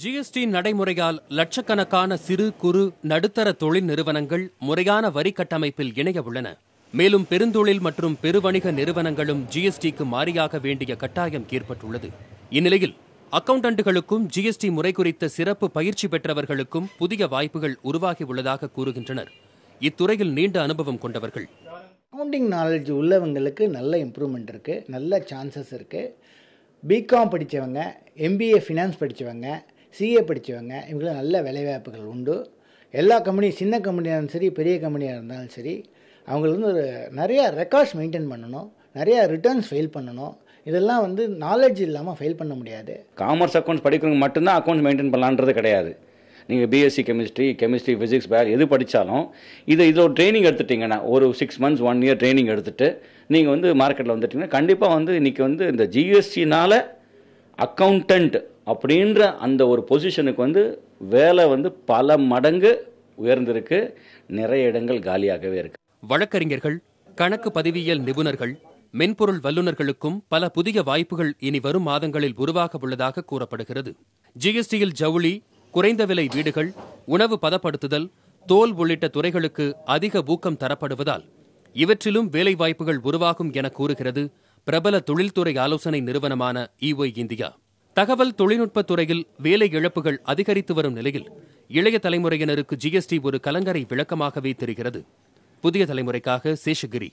GST நடைமுறையால் லட்சக்கணக்கான சிறு குறு நடுத்தர தொழில் நிறுவனங்கள் முறையான வரி கட்டமைப்பில் இணைய உள்ளன. மேலும் பெருந்தொழில் மற்றும் பெருவணிக நிறுவனங்களும் ஜிஎஸ்டிக்கு மாறியாக வேண்டிய கட்டாயம் ஏற்பட்டுள்ளது. இந்நிலையில் அக்கவுண்டன்ட்டுகளுக்கும் ஜிஎஸ்டி முறை குறித்த சிறப்பு பயிற்சி பெற்றவர்களுக்கும் புதிய வாய்ப்புகள் உருவாகியுள்ளதாக கூறுகின்றனர் இத்துறையில் நீண்ட அனுபவம் கொண்டவர்கள். அக்கவுண்டிங் நாலேஜ் உள்ளவங்களுக்கு நல்ல இம்ப்ரூவ்மெண்ட் இருக்குது, நல்ல சான்சஸ் இருக்குது. பிகாம் படித்தவங்க, எம்பிஏ ஃபினான்ஸ் படித்தவங்க, சிஏ படித்தவங்க, இவங்களுக்கு நல்ல வேலைவாய்ப்புகள் உண்டு. எல்லா கம்பெனி, சின்ன கம்பெனியாக இருந்தாலும் சரி, பெரிய கம்பெனியாக இருந்தாலும் சரி, அவங்களுக்கு ஒரு நிறையா ரெக்கார்ட்ஸ் மெயின்டைன் பண்ணணும், நிறையா ரிட்டர்ன்ஸ் ஃபைல் பண்ணணும். இதெல்லாம் நாலேஜ் இல்லாமல் ஃபைல் பண்ண முடியாது. காமர்ஸ் அக்கௌண்ட்ஸ் படிக்கிறவங்க மட்டும்தான் அக்கௌண்ட்ஸ் மெயின்டைன் பண்ணலான்றது கிடையாது. நீங்கள் பிஎஸ்சி கெமிஸ்ட்ரி, ஃபிசிக்ஸ், பயாலஜி எது படித்தாலும் இதில் ஒரு ட்ரைனிங் எடுத்துட்டிங்கன்னா, ஒரு 6 months 1 year ட்ரைனிங் எடுத்துகிட்டு நீங்கள் மார்க்கெட்டில் வந்துட்டிங்கன்னா கண்டிப்பாக இன்றைக்கி இந்த ஜிஎஸ்டினால் அக்கௌண்டன்ட் அப்படின்ற அந்த ஒரு பொசிஷனுக்கு வேலை பல மடங்கு உயர்ந்திருக்கு. நிறைய இடங்கள் காலியாகவே இருக்கு. வழக்கறிஞர்கள், கணக்கு பதிவியல் நிபுணர்கள், மென்பொருள் வல்லுநர்களுக்கும் பல புதிய வாய்ப்புகள் இனி வரும் மாதங்களில் உருவாக உள்ளதாக கூறப்படுகிறது. ஜிஎஸ்டியில் ஜவுளி, குறைந்த விலை வீடுகள், உணவு பதப்படுத்துதல், தோல் உள்ளிட்ட துறைகளுக்கு அதிக ஊக்கம் தரப்படுவதால் இவற்றிலும் வேலைவாய்ப்புகள் உருவாகும் என கூறுகிறது பிரபல தொழில்துறை ஆலோசனை நிறுவனமான EY இந்தியா. தகவல் தொழில்நுட்பத் துறையில் வேலை இழப்புகள் அதிகரித்து வரும் நிலையில் இளைய தலைமுறையினருக்கு ஜிஎஸ்டி ஒரு கலங்கரை விளக்கமாகவே தெரிகிறது. புதிய தலைமுறைக்காக சேஷகிரி.